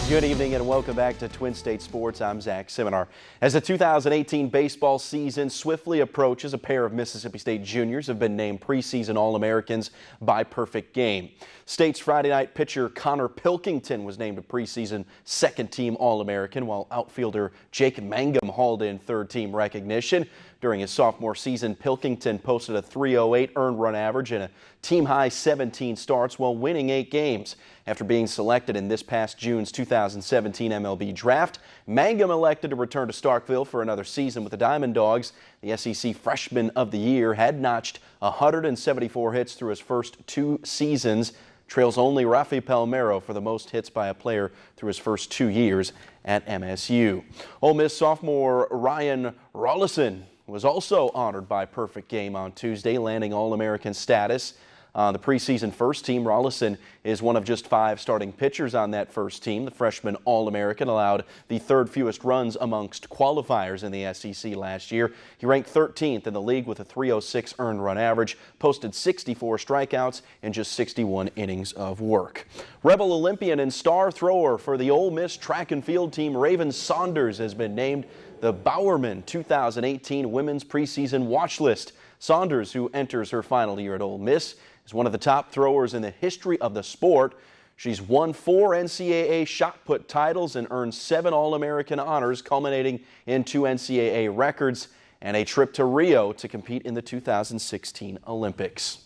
Good evening and welcome back to Twin State Sports. I'm Zach Seminar. As the 2018 baseball season swiftly approaches, a pair of Mississippi State juniors have been named preseason All-Americans by Perfect Game. State's Friday night pitcher Connor Pilkington was named a preseason second-team All-American, while outfielder Jake Mangum hauled in third-team recognition. During his sophomore season, Pilkington posted a .308 earned run average and a team-high 17 starts while winning 8 games. After being selected in this past June's 2017 MLB draft, Mangum elected to return to Starkville for another season with the Diamond Dogs. The SEC Freshman of the Year had notched 174 hits through his first 2 seasons. Trails only Rafi Palmeiro for the most hits by a player through his first 2 years at MSU. Ole Miss sophomore Ryan Rollison was also honored by Perfect Game on Tuesday, landing All-American status. On the preseason first team, Rollison is one of just 5 starting pitchers on that first team. The freshman All-American allowed the 3rd fewest runs amongst qualifiers in the SEC last year. He ranked 13th in the league with a .306 earned run average, posted 64 strikeouts in just 61 innings of work. Rebel Olympian and star thrower for the Ole Miss track and field team, Raven Saunders, has been named the Bowerman 2018 Women's Preseason Watch List. Saunders, who enters her final year at Ole Miss, is one of the top throwers in the history of the sport. She's won 4 NCAA shot put titles and earned 7 All-American honors, culminating in 2 NCAA records and a trip to Rio to compete in the 2016 Olympics.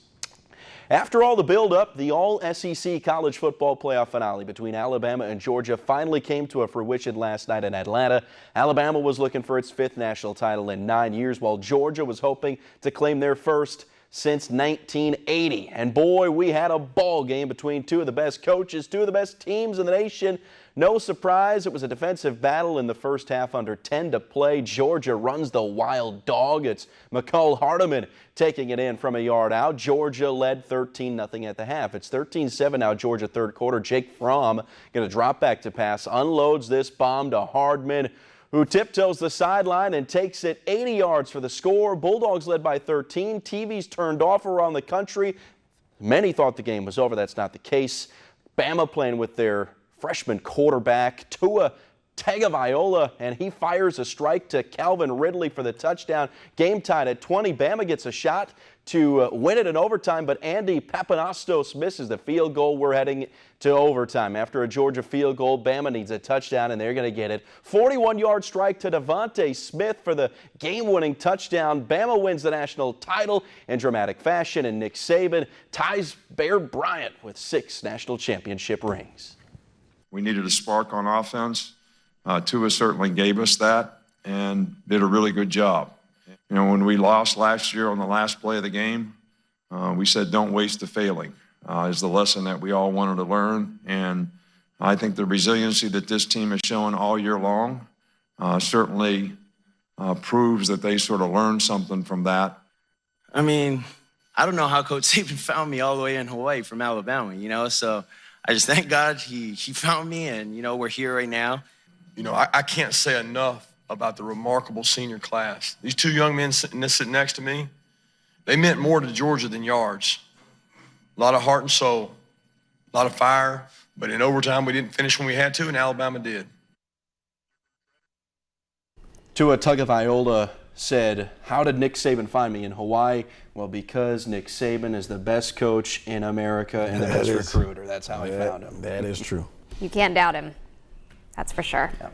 After all the build-up, the All-SEC College Football Playoff finale between Alabama and Georgia finally came to a fruition last night in Atlanta. Alabama was looking for its 5th national title in 9 years, while Georgia was hoping to claim their first since 1980. And boy, we had a ball game between 2 of the best coaches, 2 of the best teams in the nation. No surprise, it was a defensive battle in the first half under 10 to play. Georgia runs the wild dog. It's McCall Hardeman taking it in from a yard out. Georgia led 13-0 at the half. It's 13-7 now, Georgia third quarter. Jake Fromm going to drop back to pass, unloads this bomb to Hardman, who tiptoes the sideline and takes it 80 yards for the score. Bulldogs led by 13. TVs turned off around the country. Many thought the game was over. That's not the case. Bama playing with their freshman quarterback, Tua Tagovailoa, and he fires a strike to Calvin Ridley for the touchdown. Game tied at 20. Bama gets a shot to win it in overtime, but Andy Papanastos misses the field goal. We're heading to overtime. After a Georgia field goal, Bama needs a touchdown, and they're going to get it. 41-yard strike to Devontae Smith for the game-winning touchdown. Bama wins the national title in dramatic fashion, and Nick Saban ties Bear Bryant with 6 national championship rings. We needed a spark on offense. Tua certainly gave us that and did a really good job. You know, when we lost last year on the last play of the game, we said don't waste the failing is the lesson that we all wanted to learn. And I think the resiliency that this team has shown all year long certainly proves that they sort of learned something from that. I mean, I don't know how Coach Saban found me all the way in Hawaii from Alabama, you know, so I just thank God he found me, and, you know, we're here right now. You know, I can't say enough about the remarkable senior class. These 2 young men sitting next to me, they meant more to Georgia than yards. A lot of heart and soul, a lot of fire, but in overtime we didn't finish when we had to, and Alabama did. Tua Tagovailoa said, "How did Nick Saban find me in Hawaii?" Well, because Nick Saban is the best coach in America and the best recruiter. That's how he found him. That is true. You can't doubt him. That's for sure. Yeah.